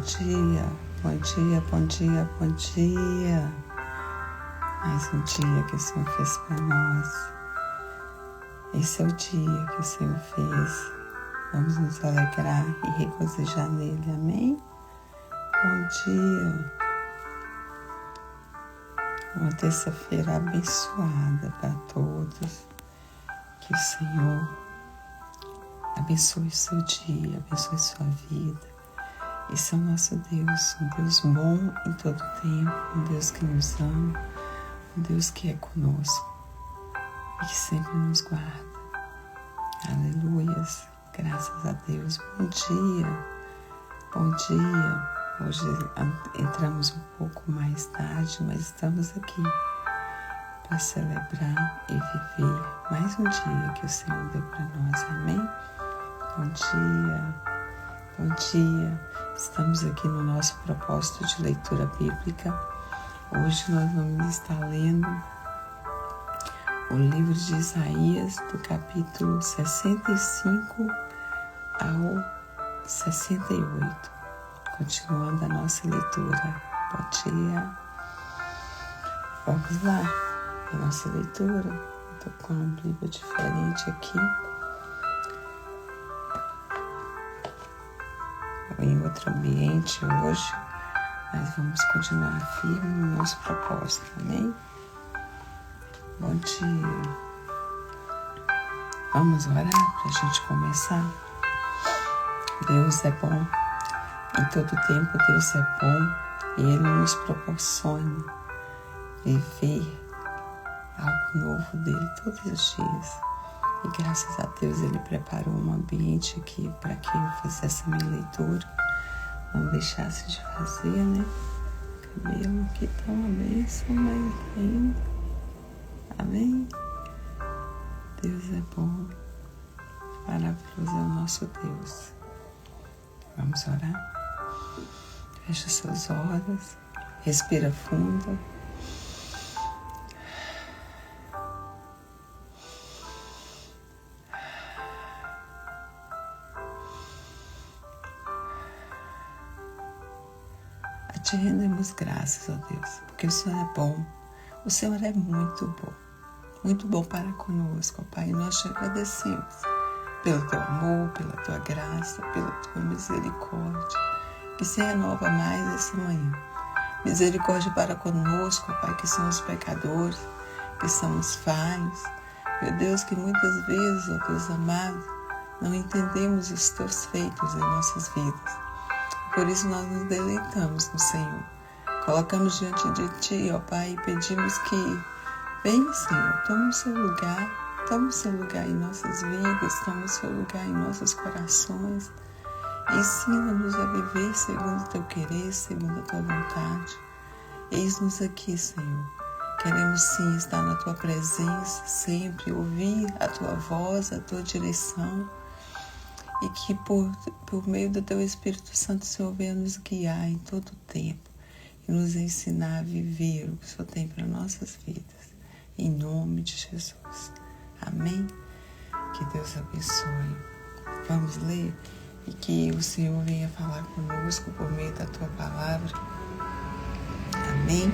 dia, bom dia, bom dia, bom dia. Mais um dia que o Senhor fez para nós. Esse é o dia que o Senhor fez. Vamos nos alegrar e regozijar nele, amém? Bom dia. Uma terça-feira abençoada para todos. Que o Senhor abençoe o seu dia, abençoe sua vida. Esse é o nosso Deus, um Deus bom em todo tempo, um Deus que nos ama, um Deus que é conosco e que sempre nos guarda. Aleluias, graças a Deus. Bom dia, bom dia. Hoje entramos um pouco mais tarde, mas estamos aqui para celebrar e viver mais um dia que o Senhor deu para nós, amém? Bom dia, bom dia. Estamos aqui no nosso propósito de leitura bíblica. Hoje nós vamos estar lendo o livro de Isaías, do capítulo 65 ao 68. Continuando a nossa leitura. Bom dia. Vamos lá, a nossa leitura. Estou com uma Bíblia diferente aqui. Em outro ambiente hoje, mas vamos continuar firme no nosso propósito, amém? Bom dia. Vamos orar para a gente começar? Deus é bom, em todo tempo Deus é bom e Ele nos proporciona viver algo novo dele todos os dias. E graças a Deus Ele preparou um ambiente aqui para que eu fizesse a minha leitura. Não deixasse de fazer, né? Cabelo aqui tá uma bênção, mas ainda. Amém? Deus é bom. Maravilhoso é o nosso Deus. Vamos orar? Fecha seus olhos. Respira fundo. Te rendemos graças, ó Deus, porque o Senhor é bom, o Senhor é muito bom para conosco, ó Pai, e nós te agradecemos pelo teu amor, pela tua graça, pela tua misericórdia, que se renova mais essa manhã. Misericórdia para conosco, ó Pai, que somos pecadores, que somos falhos, meu Deus, que muitas vezes, ó Deus amado, não entendemos os teus feitos em nossas vidas. Por isso nós nos deleitamos no Senhor. Colocamos diante de Ti, ó Pai, e pedimos que venha, Senhor, tome o seu lugar em nossas vidas, tome o seu lugar em nossos corações. Ensina-nos a viver segundo o Teu querer, segundo a Tua vontade. Eis-nos aqui, Senhor. Queremos sim estar na Tua presença, sempre ouvir a Tua voz, a Tua direção. E que por meio do Teu Espírito Santo, o Senhor venha nos guiar em todo o tempo e nos ensinar a viver o que o Senhor tem para nossas vidas. Em nome de Jesus. Amém? Que Deus abençoe. Vamos ler e que o Senhor venha falar conosco por meio da Tua palavra. Amém?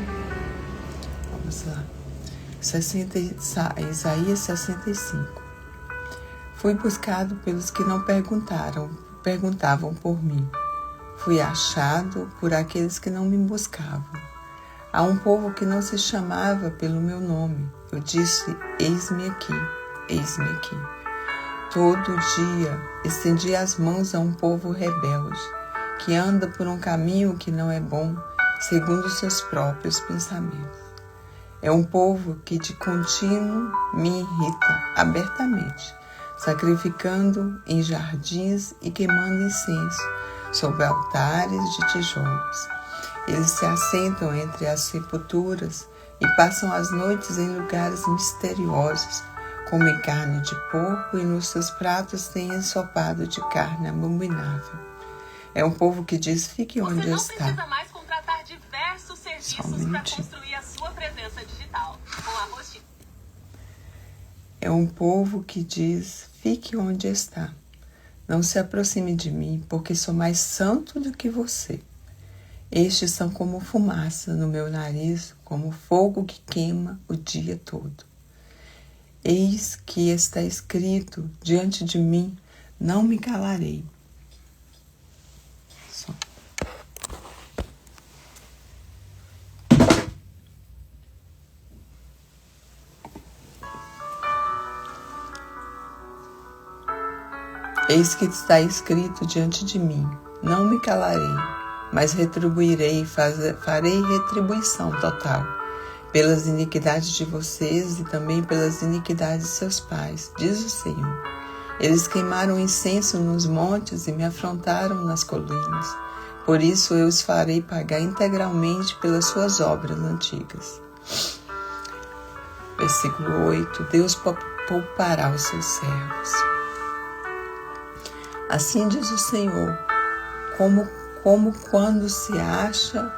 Vamos lá. Isaías 65. Fui buscado pelos que não perguntavam por mim. Fui achado por aqueles que não me buscavam. Há um povo que não se chamava pelo meu nome. Eu disse, eis-me aqui, eis-me aqui. Todo dia estendi as mãos a um povo rebelde, que anda por um caminho que não é bom, segundo os seus próprios pensamentos. É um povo que de contínuo me irrita abertamente, sacrificando em jardins e queimando incenso sobre altares de tijolos. Eles se assentam entre as sepulturas e passam as noites em lugares misteriosos, comem carne de porco e nos seus pratos têm ensopado de carne abominável. É um povo que diz, fique onde está. Você não precisa mais contratar diversos serviços para construir a sua presença digital. Com a Host. É um povo que diz, fique onde está. Não se aproxime de mim, porque sou mais santo do que você. Estes são como fumaça no meu nariz, como fogo que queima o dia todo. Eis que está escrito diante de mim, não me calarei. Só. Eis que está escrito diante de mim, não me calarei, mas retribuirei, farei retribuição total, pelas iniquidades de vocês e também pelas iniquidades de seus pais, diz o Senhor. Eles queimaram incenso nos montes e me afrontaram nas colinas. Por isso eu os farei pagar integralmente pelas suas obras antigas. Versículo 8. Deus poupará os seus servos. Assim diz o Senhor, como quando se acha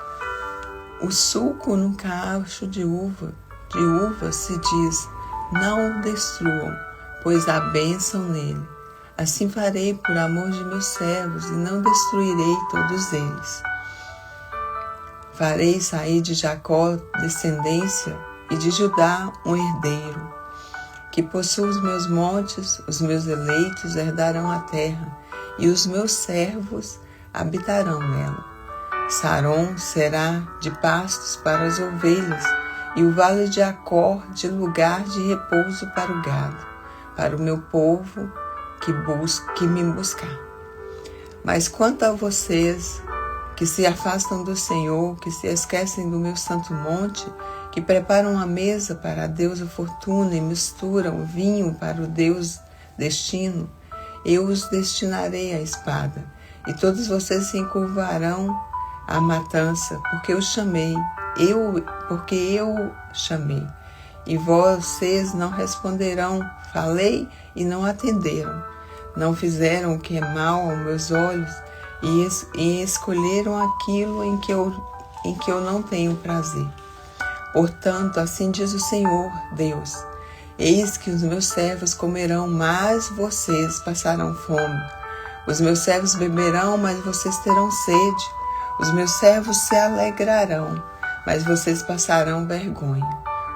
o suco no cacho de uva se diz, não o destruam, pois há bênção nele. Assim farei por amor de meus servos e não destruirei todos eles. Farei sair de Jacó descendência e de Judá um herdeiro, que possua os meus montes, os meus eleitos herdarão a terra, e os meus servos habitarão nela. Saron será de pastos para as ovelhas, e o vale de Acor de lugar de repouso para o gado, para o meu povo que me buscar. Mas quanto a vocês, que se afastam do Senhor, que se esquecem do meu santo monte, que preparam a mesa para a deusa Fortuna e misturam vinho para o Deus Destino, eu os destinarei à espada, e todos vocês se encurvarão à matança, porque eu chamei, e vocês não responderão, falei e não atenderam, não fizeram o que é mal aos meus olhos, e escolheram aquilo em que eu não tenho prazer. Portanto, assim diz o Senhor, Deus, eis que os meus servos comerão, mas vocês passarão fome. Os meus servos beberão, mas vocês terão sede. Os meus servos se alegrarão, mas vocês passarão vergonha.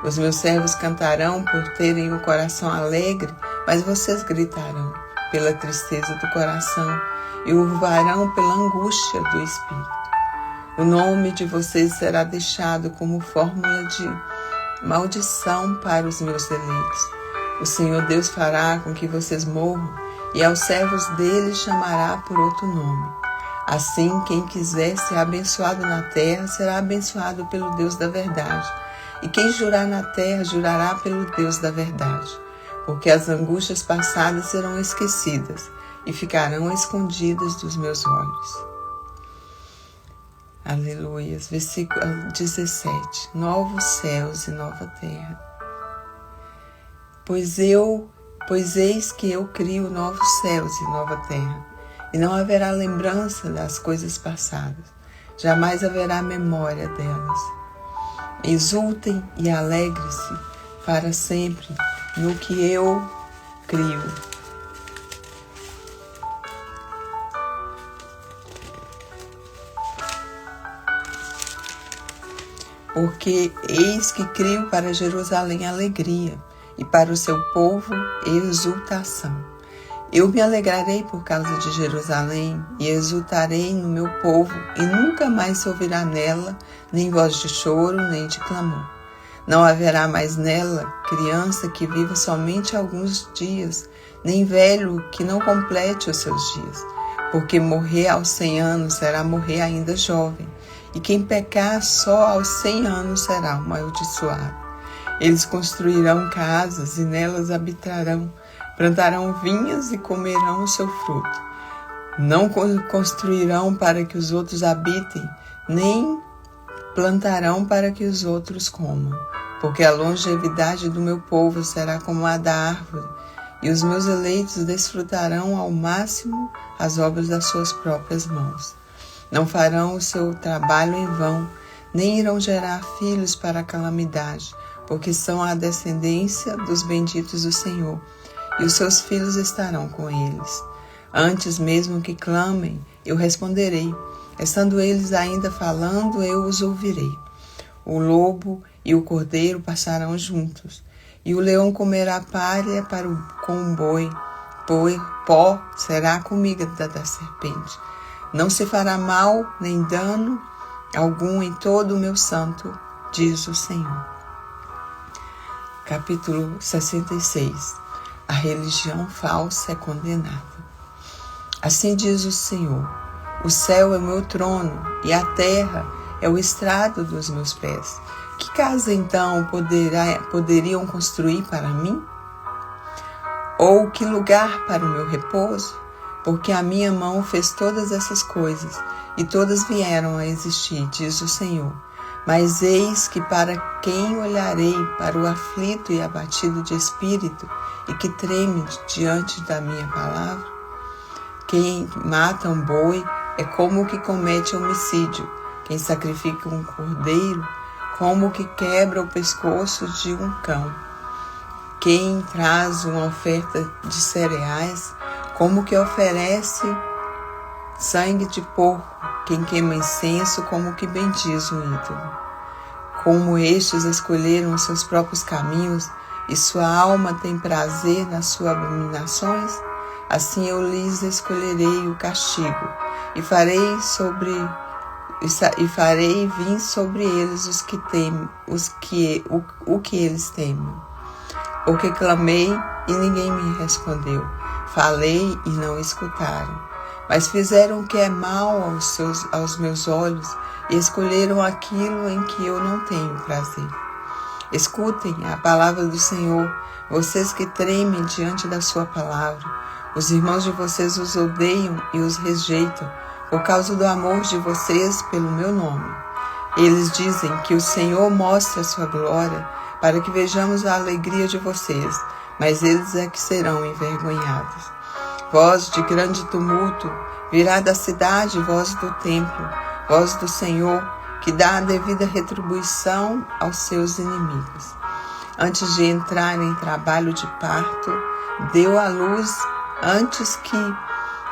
Os meus servos cantarão por terem o coração alegre, mas vocês gritarão pela tristeza do coração e urvarão pela angústia do espírito. O nome de vocês será deixado como fórmula de maldição para os meus eleitos. O Senhor Deus fará com que vocês morram, e aos servos dele chamará por outro nome. Assim, quem quiser ser abençoado na terra, será abençoado pelo Deus da verdade. E quem jurar na terra, jurará pelo Deus da verdade. Porque as angústias passadas serão esquecidas, e ficarão escondidas dos meus olhos. Aleluias. Versículo 17. Novos céus e nova terra. Pois eis que eu crio novos céus e nova terra, e não haverá lembrança das coisas passadas, jamais haverá memória delas. Exultem e alegrem-se para sempre no que eu crio. Porque eis que crio para Jerusalém alegria, e para o seu povo exultação. Eu me alegrarei por causa de Jerusalém, e exultarei no meu povo, e nunca mais se ouvirá nela nem voz de choro, nem de clamor. Não haverá mais nela criança que viva somente alguns dias, nem velho que não complete os seus dias. Porque morrer aos 100 anos será morrer ainda jovem, e quem pecar só aos 100 anos será amaldiçoado. Eles construirão casas e nelas habitarão, plantarão vinhas e comerão o seu fruto. Não construirão para que os outros habitem, nem plantarão para que os outros comam, porque a longevidade do meu povo será como a da árvore, e os meus eleitos desfrutarão ao máximo as obras das suas próprias mãos. Não farão o seu trabalho em vão, nem irão gerar filhos para a calamidade, porque são a descendência dos benditos do Senhor, e os seus filhos estarão com eles. Antes mesmo que clamem, eu responderei. Estando eles ainda falando, eu os ouvirei. O lobo e o cordeiro passarão juntos, e o leão comerá palha com o boi. Pó será a comida da serpente. Não se fará mal nem dano algum em todo o meu santo, diz o Senhor. Capítulo 66. A religião falsa é condenada. Assim diz o Senhor: o céu é o meu trono e a terra é o estrado dos meus pés. Que casa então poderiam construir para mim? Ou que lugar para o meu repouso? Porque a minha mão fez todas essas coisas, e todas vieram a existir, diz o Senhor. Mas eis que para quem olharei, para o aflito e abatido de espírito, e que treme diante da minha palavra? Quem mata um boi é como o que comete homicídio. Quem sacrifica um cordeiro, como o que quebra o pescoço de um cão. Quem traz uma oferta de cereais, como que oferece sangue de porco. Quem queima incenso, como que bendiz um ídolo. Como estes escolheram os seus próprios caminhos, e sua alma tem prazer nas suas abominações, assim eu lhes escolherei o castigo, e farei vir sobre eles o que eles temem. Porque clamei e ninguém me respondeu, falei e não escutaram, mas fizeram o que é mal aos meus olhos e escolheram aquilo em que eu não tenho prazer. Escutem a palavra do Senhor, vocês que tremem diante da sua palavra. Os irmãos de vocês os odeiam e os rejeitam por causa do amor de vocês pelo meu nome. Eles dizem que o Senhor mostra a sua glória para que vejamos a alegria de vocês, mas eles é que serão envergonhados. Voz de grande tumulto virá da cidade, voz do templo, voz do Senhor, que dá a devida retribuição aos seus inimigos. Antes de entrar em trabalho de parto, deu à luz, antes que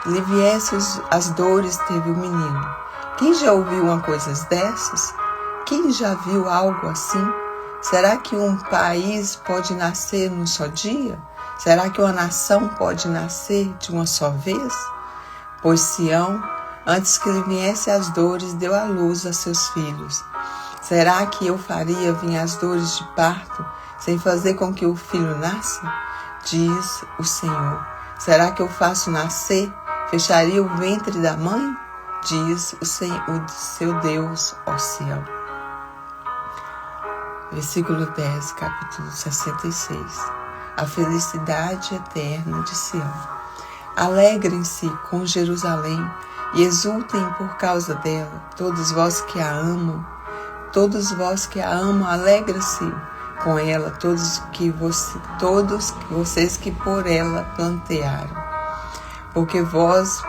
lhe viessem as dores, teve o menino. Quem já ouviu uma coisa dessas? Quem já viu algo assim? Será que um país pode nascer num só dia? Será que uma nação pode nascer de uma só vez? Pois Sião, antes que lhe viessem as dores, deu à luz a seus filhos. Será que eu faria vir as dores de parto, sem fazer com que o filho nasça? Diz o Senhor. Será que eu faço nascer? Fecharia o ventre da mãe? Diz o seu Deus, ó Sião. Versículo 10, capítulo 66. A felicidade eterna de Sião. Alegrem-se com Jerusalém e exultem por causa dela, todos vós que a amam. Todos vós que a amam, alegrem-se com ela, todos vocês que por ela plantearam. Porque vós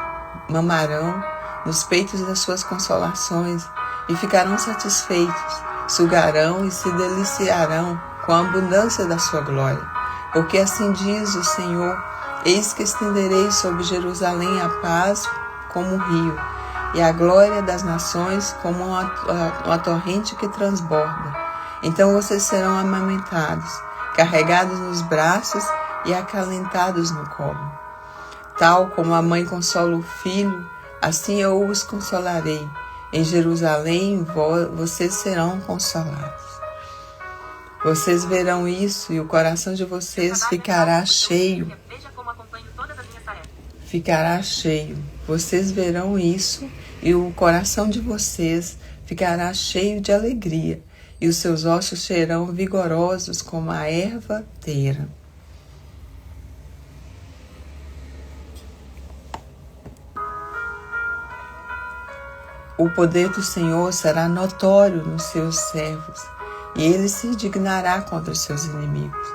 mamarão nos peitos das suas consolações e ficarão satisfeitos, sugarão e se deliciarão com a abundância da sua glória. Porque assim diz o Senhor: eis que estenderei sobre Jerusalém a paz como um rio, e a glória das nações como uma torrente que transborda. Então vocês serão amamentados, carregados nos braços e acalentados no colo. Tal como a mãe consola o filho, assim eu os consolarei. Em Jerusalém vocês serão consolados. Vocês verão isso e o coração de vocês ficará cheio. Ficará cheio. Vocês verão isso e o coração de vocês ficará cheio de alegria, e os seus ossos serão vigorosos como a erva-teira. O poder do Senhor será notório nos seus servos, e ele se indignará contra os seus inimigos.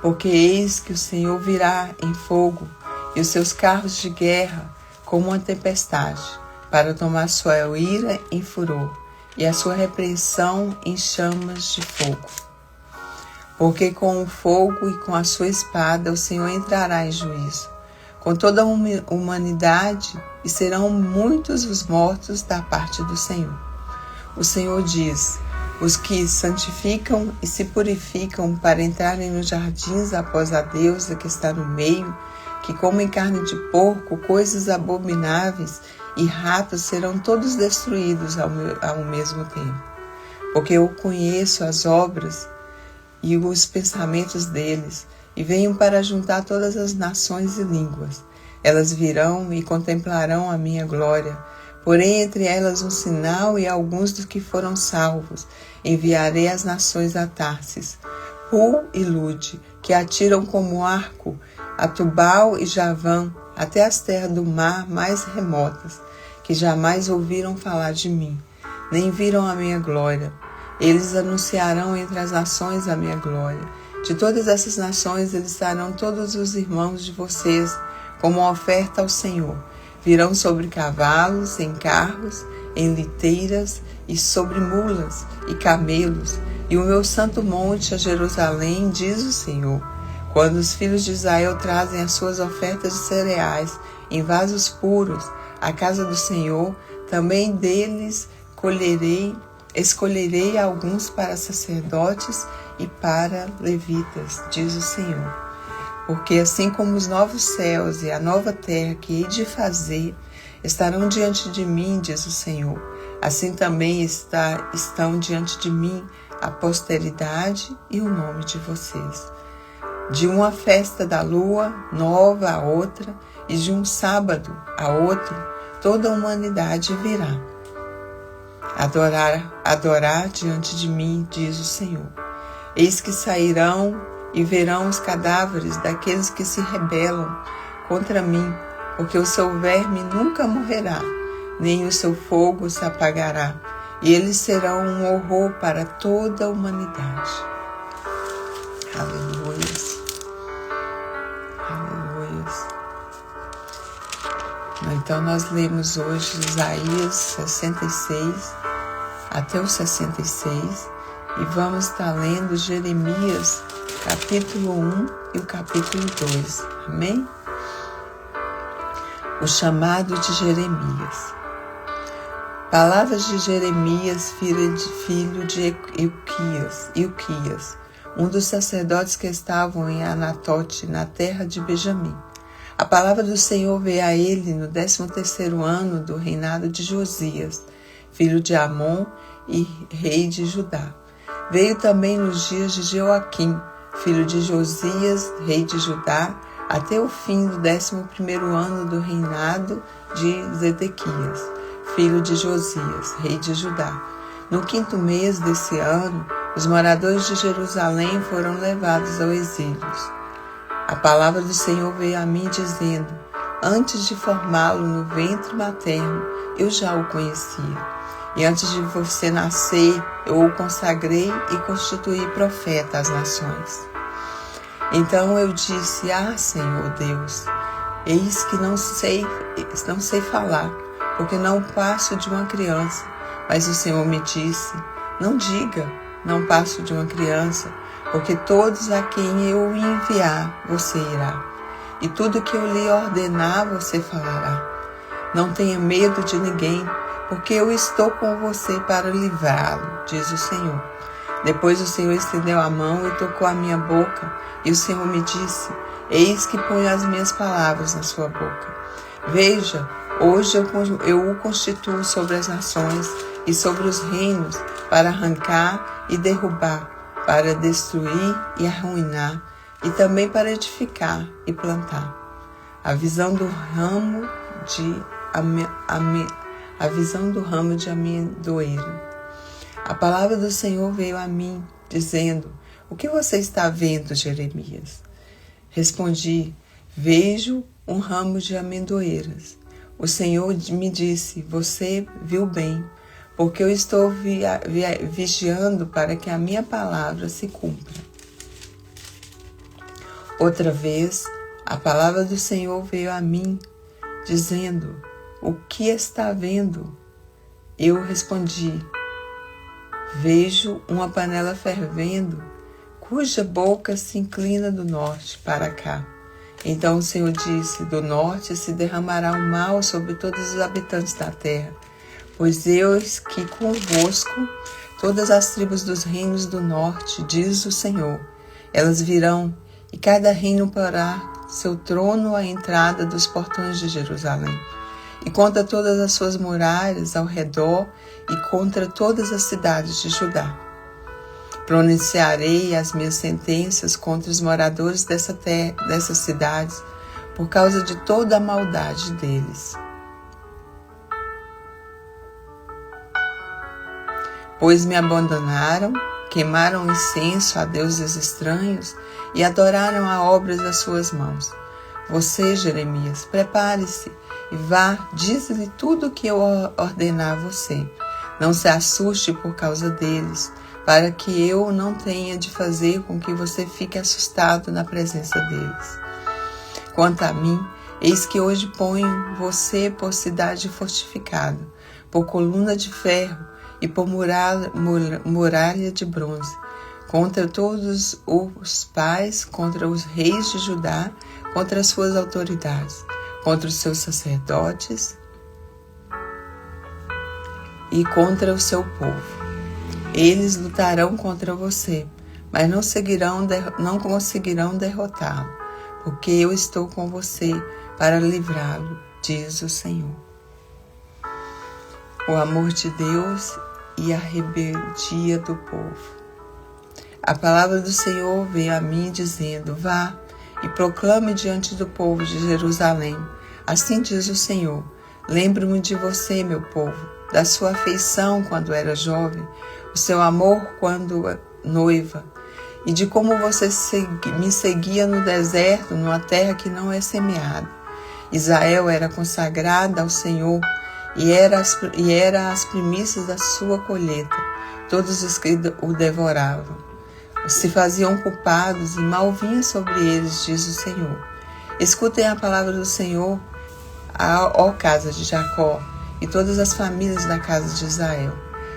Porque eis que o Senhor virá em fogo, e os seus carros de guerra como uma tempestade, para tomar sua ira em furor, e a sua repreensão em chamas de fogo. Porque com o fogo e com a sua espada o Senhor entrará em juízo, com toda a humanidade e serão muitos os mortos da parte do Senhor. O Senhor diz: os que santificam e se purificam para entrarem nos jardins após a deusa que está no meio, que comem carne de porco, coisas abomináveis e ratos, serão todos destruídos ao mesmo tempo. Porque eu conheço as obras e os pensamentos deles, e venho para juntar todas as nações e línguas. Elas virão e contemplarão a minha glória. Porém, entre elas um sinal, e alguns dos que foram salvos enviarei às nações a Tarsis, Pul e Lude, que atiram como arco a Tubal e Javã, até as terras do mar mais remotas, que jamais ouviram falar de mim, nem viram a minha glória. Eles anunciarão entre as nações a minha glória. De todas essas nações eles estarão todos os irmãos de vocês, como uma oferta ao Senhor. Virão sobre cavalos, em carros, em liteiras, e sobre mulas e camelos, e o meu santo monte a Jerusalém, diz o Senhor. Quando os filhos de Israel trazem as suas ofertas de cereais em vasos puros à casa do Senhor, também deles escolherei alguns para sacerdotes e para levitas, diz o Senhor. Porque assim como os novos céus e a nova terra que hei de fazer estarão diante de mim, diz o Senhor, assim também estão diante de mim a posteridade e o nome de vocês. De uma festa da lua nova a outra, e de um sábado a outro, toda a humanidade virá adorar diante de mim, diz o Senhor. Eis que sairão e verão os cadáveres daqueles que se rebelam contra mim, porque o seu verme nunca morrerá, nem o seu fogo se apagará, e eles serão um horror para toda a humanidade. Aleluias. Aleluias. Então nós lemos hoje Isaías 66 até o 66 e vamos estar lendo Jeremias capítulo 1 e o capítulo 2. Amém? O chamado de Jeremias. Palavras de Jeremias, filho de Ilquias, um dos sacerdotes que estavam em Anatote, na terra de Benjamim. A palavra do Senhor veio a ele no 13º ano do reinado de Josias, filho de Amon e rei de Judá. Veio também nos dias de Joaquim, filho de Josias, rei de Judá, até o fim do 11º ano do reinado de Zedequias, filho de Josias, rei de Judá. No 5º mês desse ano, os moradores de Jerusalém foram levados ao exílio. A palavra do Senhor veio a mim dizendo: antes de formá-lo no ventre materno, eu já o conhecia. E antes de você nascer, eu o consagrei e constituí profeta às nações. Então eu disse: Senhor Deus, eis que não sei falar, porque não passo de uma criança. Mas o Senhor me disse: não diga, não passo de uma criança, porque todos a quem eu enviar, você irá. E tudo que eu lhe ordenar, você falará. Não tenha medo de ninguém, porque eu estou com você para livrá-lo, diz o Senhor. Depois o Senhor estendeu a mão e tocou a minha boca, e o Senhor me disse: eis que ponho as minhas palavras na sua boca. Veja, hoje eu o constituo sobre as nações e sobre os reinos, para arrancar e derrubar, para destruir e arruinar, e também para edificar e plantar. A visão do ramo de amendoeiro. A palavra do Senhor veio a mim, dizendo: o que você está vendo, Jeremias? Respondi: vejo um ramo de amendoeiras. O Senhor me disse: você viu bem, porque eu estou vigiando para que a minha palavra se cumpra. Outra vez, a palavra do Senhor veio a mim, dizendo: o que está vendo? Eu respondi: vejo uma panela fervendo, cuja boca se inclina do norte para cá. Então o Senhor disse: do norte se derramará o mal sobre todos os habitantes da terra, pois eis que convosco todas as tribos dos reinos do norte, diz o Senhor. Elas virão, e cada reino porá seu trono à entrada dos portões de Jerusalém, e contra todas as suas muralhas ao redor, e contra todas as cidades de Judá. Pronunciarei as minhas sentenças contra os moradores dessas cidades, por causa de toda a maldade deles. Pois me abandonaram, queimaram incenso a deuses estranhos e adoraram a obras das suas mãos. Você, Jeremias, prepare-se e vá, diz-lhe tudo o que eu ordenar a você. Não se assuste por causa deles, para que eu não tenha de fazer com que você fique assustado na presença deles. Quanto a mim, eis que hoje ponho você por cidade fortificada, por coluna de ferro e por muralha de bronze, contra todos os pais, contra os reis de Judá, contra as suas autoridades, contra os seus sacerdotes e contra o seu povo. Eles lutarão contra você, mas não conseguirão derrotá-lo, porque eu estou com você para livrá-lo, diz o Senhor. O amor de Deus e a rebeldia do povo. A palavra do Senhor veio a mim dizendo: vá e proclame diante do povo de Jerusalém. Assim diz o Senhor: lembro-me de você, meu povo, da sua afeição quando era jovem, o seu amor quando noiva, e de como você me seguia no deserto, numa terra que não é semeada. Israel era consagrada ao Senhor e era as primícias da sua colheita. Todos os que o devoravam se faziam culpados e mal vinha sobre eles, diz o Senhor. Escutem a palavra do Senhor, ó casa de Jacó, e todas as famílias da casa de Israel.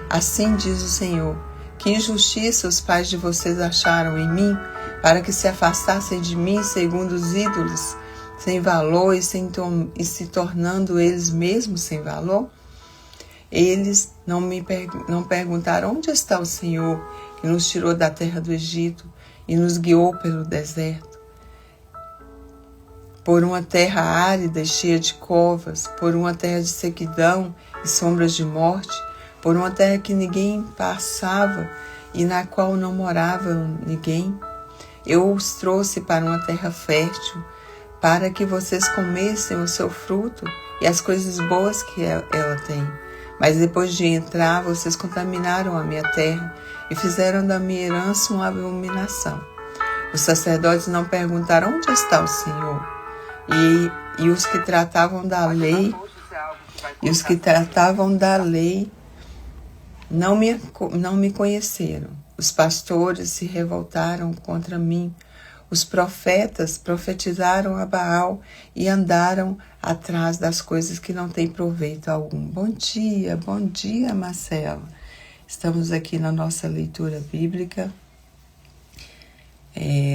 Assim diz o Senhor: que injustiça os pais de vocês acharam em mim, para que se afastassem de mim segundo os ídolos, sem valor e se tornando eles mesmos sem valor? Eles não perguntaram: onde está o Senhor, que nos tirou da terra do Egito e nos guiou pelo deserto? Por uma terra árida e cheia de covas, por uma terra de sequidão e sombras de morte, por uma terra que ninguém passava e na qual não morava ninguém. Eu os trouxe para uma terra fértil, para que vocês comessem o seu fruto e as coisas boas que ela tem. Mas depois de entrar, vocês contaminaram a minha terra e fizeram da minha herança uma abominação. Os sacerdotes não perguntaram: onde está o Senhor? E os que tratavam da lei, não me conheceram. Os pastores se revoltaram contra mim. Os profetas profetizaram a Baal e andaram atrás das coisas que não têm proveito algum. Bom dia, Marcelo. Estamos aqui na nossa leitura bíblica,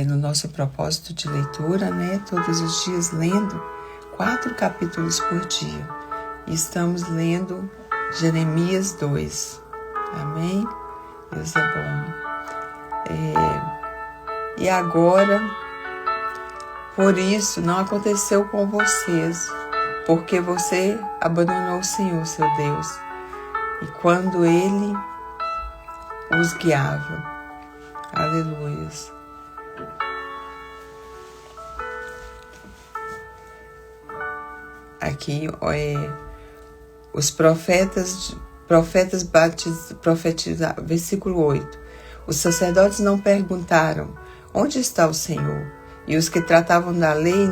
no nosso propósito de leitura, né? Todos os dias lendo 4 capítulos por dia. E estamos lendo Jeremias 2. Amém? Deus é bom. E agora, por isso, não aconteceu com vocês, porque você abandonou o Senhor, seu Deus, e quando Ele os guiava. Aleluias. Aqui os profetizaram, versículo 8. Os sacerdotes não perguntaram: onde está o Senhor? E os que tratavam da lei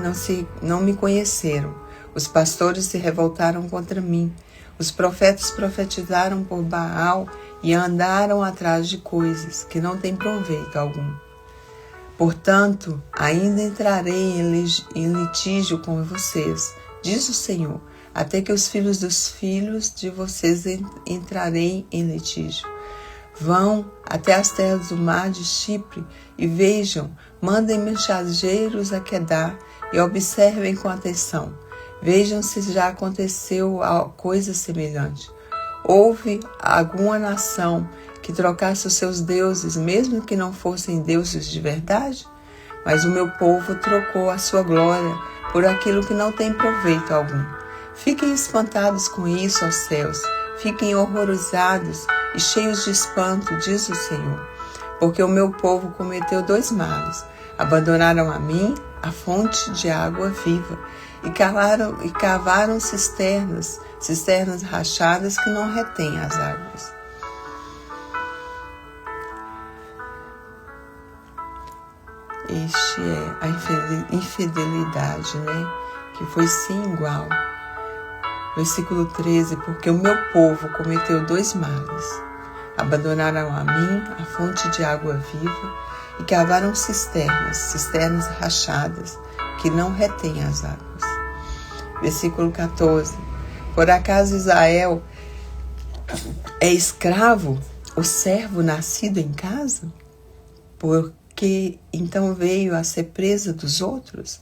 não me conheceram. Os pastores se revoltaram contra mim. Os profetas profetizaram por Baal e andaram atrás de coisas que não têm proveito algum. Portanto, ainda entrarei em litígio com vocês, diz o Senhor, até que os filhos dos filhos de vocês entrarem em litígio. Vão até as terras do mar de Chipre e vejam, mandem mensageiros a Quedar e observem com atenção. Vejam se já aconteceu coisa semelhante. Houve alguma nação que trocasse os seus deuses, mesmo que não fossem deuses de verdade? Mas o meu povo trocou a sua glória por aquilo que não tem proveito algum. Fiquem espantados com isso, ó céus. Fiquem horrorizados e cheios de espanto, diz o Senhor. Porque o meu povo cometeu 2 males. Abandonaram a mim, a fonte de água viva, e cavaram cisternas rachadas que não retêm as águas. Este é a infidelidade, que foi sem igual. Versículo 13, porque o meu povo cometeu 2 males. Abandonaram a mim, a fonte de água viva, e cavaram cisternas rachadas, que não retêm as águas. Versículo 14, por acaso Israel é escravo, o servo nascido em casa? Porque então veio a ser presa dos outros?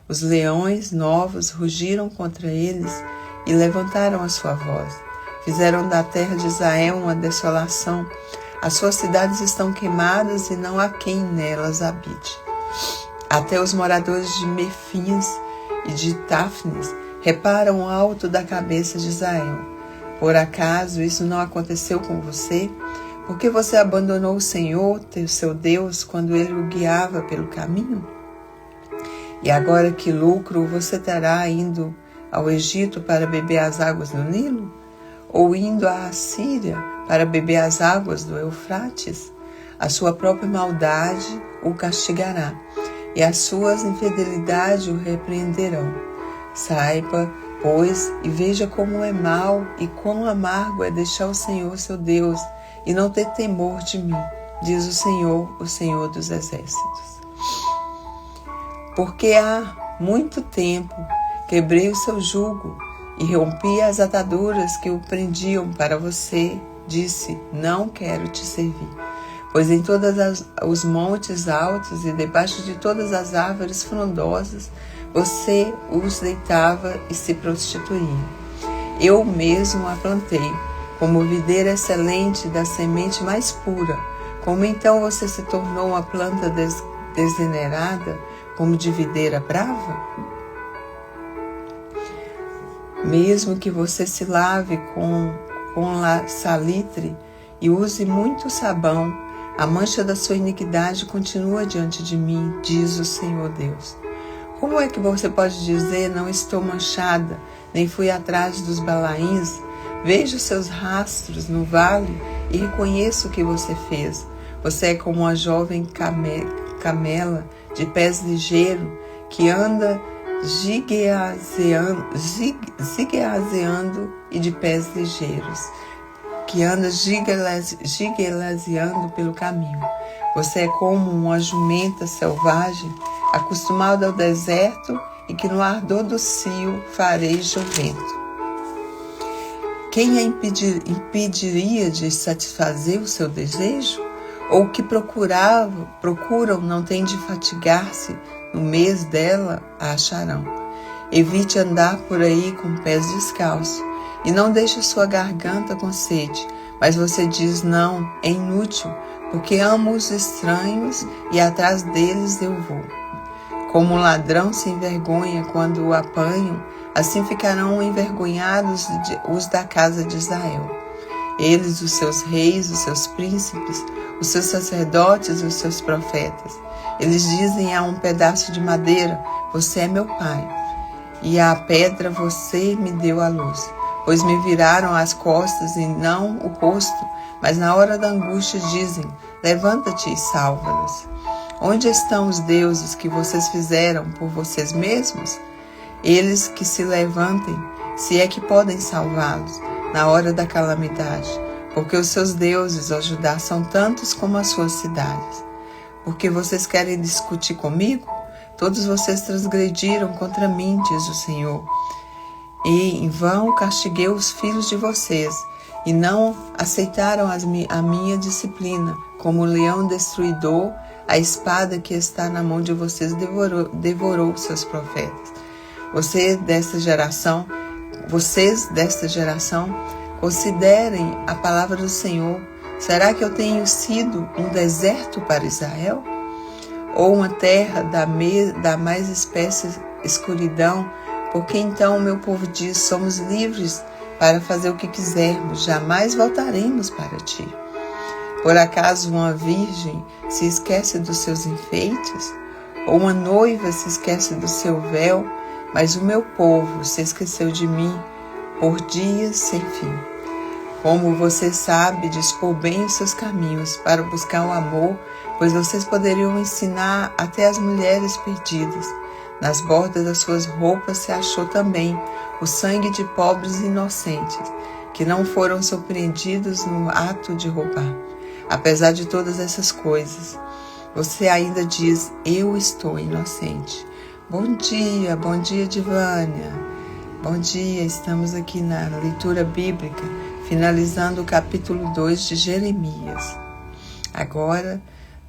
Os leões novos rugiram contra eles e levantaram a sua voz. Fizeram da terra de Israel uma desolação. As suas cidades estão queimadas e não há quem nelas habite. Até os moradores de Mefins e de Táfnis reparam o alto da cabeça de Israel. Por acaso isso não aconteceu com você? Porque você abandonou o Senhor, seu Deus, quando Ele o guiava pelo caminho? E agora que lucro você terá indo ao Egito para beber as águas do Nilo? Ou indo à Assíria para beber as águas do Eufrates? A sua própria maldade o castigará, e as suas infidelidades o repreenderão. Saiba, pois, e veja como é mau e quão amargo é deixar o Senhor, seu Deus, e não ter temor de mim, diz o Senhor dos Exércitos. Porque há muito tempo quebrei o seu jugo e rompi as ataduras que o prendiam para você. Disse, não quero te servir. Pois em todos os montes altos e debaixo de todas as árvores frondosas, você os deitava e se prostituía. Eu mesmo a plantei, como videira excelente da semente mais pura. Como então você se tornou uma planta desvenerada, como de videira brava? Mesmo que você se lave com salitre e use muito sabão, a mancha da sua iniquidade continua diante de mim, diz o Senhor Deus. Como é que você pode dizer, não estou manchada, nem fui atrás dos balaíns? Vejo seus rastros no vale e reconheço o que você fez. Você é como uma jovem camela de pés ligeiros que anda zigue-zagueando e de pés ligeiros, que anda zigue-zagueando pelo caminho. Você é como uma jumenta selvagem, acostumada ao deserto e que no ardor do cio fareja o vento. Quem a impediria de satisfazer o seu desejo? Ou o que procuram não tem de fatigar-se, no mês dela a acharão. Evite andar por aí com pés descalços, e não deixe sua garganta com sede. Mas você diz, não, é inútil, porque amo os estranhos e atrás deles eu vou. Como um ladrão se envergonha quando o apanham, assim ficarão envergonhados os da casa de Israel. Eles, os seus reis, os seus príncipes, os seus sacerdotes e os seus profetas. Eles dizem a um pedaço de madeira, você é meu pai, e à pedra você me deu a luz. Pois me viraram as costas e não o rosto, mas na hora da angústia dizem, levanta-te e salva-nos. Onde estão os deuses que vocês fizeram por vocês mesmos? Eles que se levantem, se é que podem salvá-los na hora da calamidade, porque os seus deuses, ó Judá, são tantos como as suas cidades. Porque vocês querem discutir comigo? Todos vocês transgrediram contra mim, diz o Senhor. E em vão castiguei os filhos de vocês, e não aceitaram a minha disciplina. Como o leão destruidor, A espada que está na mão de vocês devorou seus profetas. Vocês desta geração, considerem a palavra do Senhor. Será que eu tenho sido um deserto para Israel? Ou uma terra da mais espessa escuridão? Porque então o meu povo diz, somos livres para fazer o que quisermos, jamais voltaremos para ti. Por acaso uma virgem se esquece dos seus enfeites? Ou uma noiva se esquece do seu véu? Mas o meu povo se esqueceu de mim por dias sem fim. Como você sabe dispor bem os seus caminhos para buscar o amor, pois vocês poderiam ensinar até as mulheres perdidas. Nas bordas das suas roupas se achou também o sangue de pobres inocentes, que não foram surpreendidos no ato de roubar. Apesar de todas essas coisas, você ainda diz, eu estou inocente. Bom dia Divânia. Bom dia, estamos aqui na leitura bíblica, finalizando o capítulo 2 de Jeremias. Agora,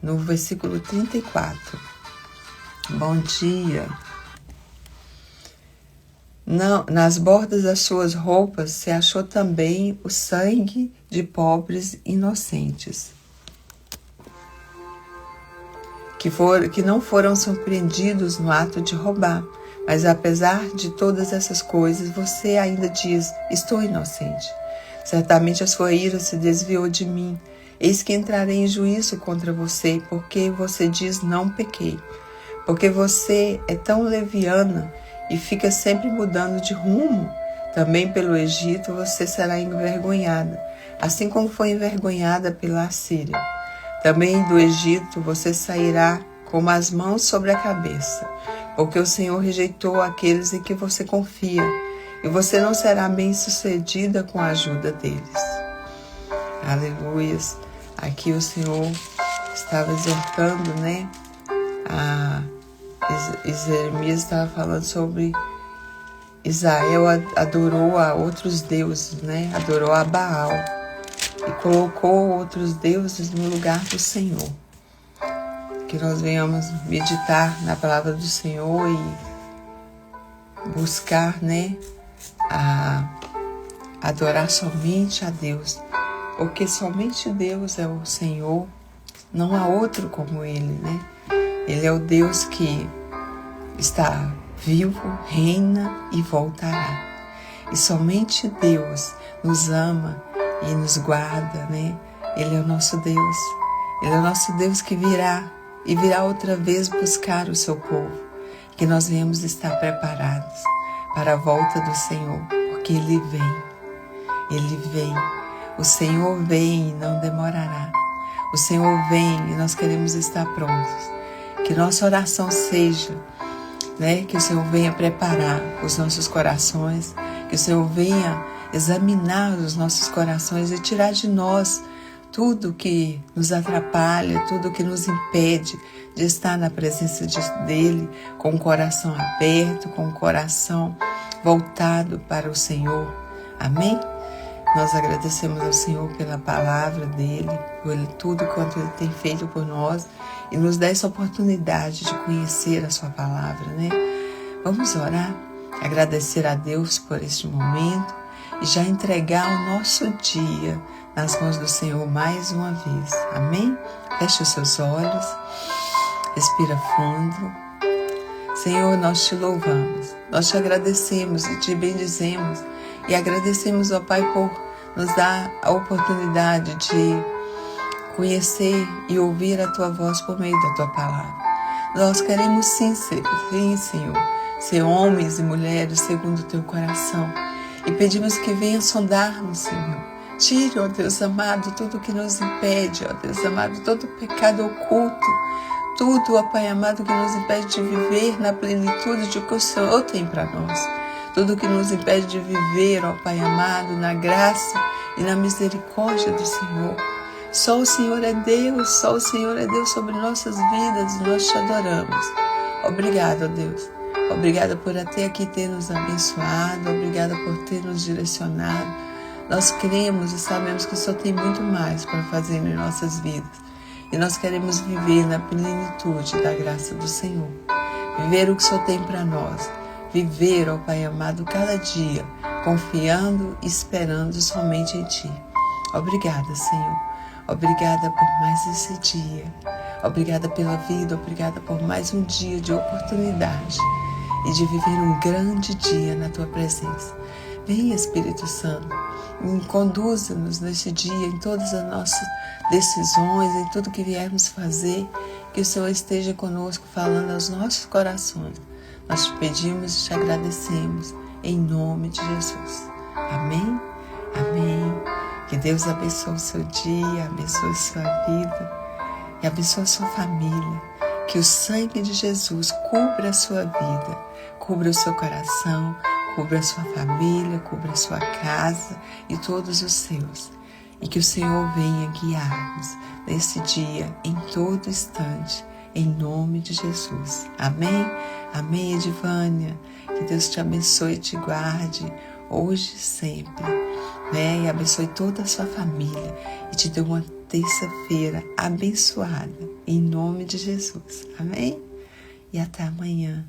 no versículo 34. Bom dia. Nas bordas das suas roupas se achou também o sangue de pobres inocentes, que não foram surpreendidos no ato de roubar. Mas apesar de todas essas coisas, você ainda diz, estou inocente. Certamente a sua ira se desviou de mim. Eis que entrarei em juízo contra você, porque você diz, não pequei. Porque você é tão leviana e fica sempre mudando de rumo. Também pelo Egito você será envergonhada, assim como foi envergonhada pela Assíria. Também do Egito você sairá com as mãos sobre a cabeça, porque o Senhor rejeitou aqueles em que você confia, e você não será bem-sucedida com a ajuda deles. Aleluias! Aqui o Senhor estava exortando, Jeremias estava falando sobre Israel adorou a outros deuses, adorou a Baal e colocou outros deuses no lugar do Senhor. Que nós venhamos meditar na palavra do Senhor e buscar, adorar somente a Deus, porque somente Deus é o Senhor, não há outro como Ele, Ele é o Deus que está vivo, reina e voltará. E somente Deus nos ama e nos guarda, Ele é o nosso Deus. Ele é o nosso Deus que virá e virá outra vez buscar o seu povo. Que nós venhamos estar preparados para a volta do Senhor, porque Ele vem. Ele vem. O Senhor vem e não demorará. O Senhor vem e nós queremos estar prontos. Que nossa oração seja, que o Senhor venha preparar os nossos corações, que o Senhor venha examinar os nossos corações e tirar de nós tudo que nos atrapalha, tudo que nos impede de estar na presença dEle, com o coração aberto, com o coração voltado para o Senhor. Amém? Nós agradecemos ao Senhor pela palavra dEle, por tudo quanto Ele tem feito por nós e nos dá essa oportunidade de conhecer a sua palavra, Vamos orar, agradecer a Deus por este momento e já entregar o nosso dia nas mãos do Senhor mais uma vez. Amém? Feche os seus olhos, respira fundo. Senhor, nós te louvamos, nós te agradecemos e te bendizemos e agradecemos, ó Pai, por nos dar a oportunidade de conhecer e ouvir a Tua voz por meio da Tua palavra. Nós queremos sim, Senhor, ser homens e mulheres segundo o Teu coração e pedimos que venha sondar-nos, Senhor. Tire, ó Deus amado, tudo que nos impede, ó Deus amado, todo pecado oculto, tudo, ó Pai amado, que nos impede de viver na plenitude de que o Senhor tem para nós. Tudo que nos impede de viver, ó Pai amado, na graça e na misericórdia do Senhor. Só o Senhor é Deus, só o Senhor é Deus sobre nossas vidas e nós te adoramos. Obrigado, ó Deus. Obrigada por até aqui ter nos abençoado, obrigada por ter nos direcionado. Nós cremos e sabemos que o Senhor tem muito mais para fazer em nossas vidas. E nós queremos viver na plenitude da graça do Senhor. Viver o que o Senhor tem para nós. Viver, ó Pai amado, cada dia, confiando e esperando somente em Ti. Obrigada, Senhor. Obrigada por mais esse dia. Obrigada pela vida. Obrigada por mais um dia de oportunidade e de viver um grande dia na Tua presença. Vem, Espírito Santo, e conduza-nos neste dia, em todas as nossas decisões, em tudo que viermos fazer, que o Senhor esteja conosco, falando aos nossos corações. Nós te pedimos e te agradecemos, em nome de Jesus. Amém? Amém. Que Deus abençoe o seu dia, abençoe a sua vida e abençoe a sua família. Que o sangue de Jesus cubra a sua vida, cubra o seu coração, cubra a sua família, cubra a sua casa e todos os seus. E que o Senhor venha guiar-nos nesse dia, em todo instante, em nome de Jesus. Amém? Amém, Edivânia. Que Deus te abençoe e te guarde, hoje e sempre. E abençoe toda a sua família. E te dê uma terça-feira abençoada, em nome de Jesus. Amém? E até amanhã.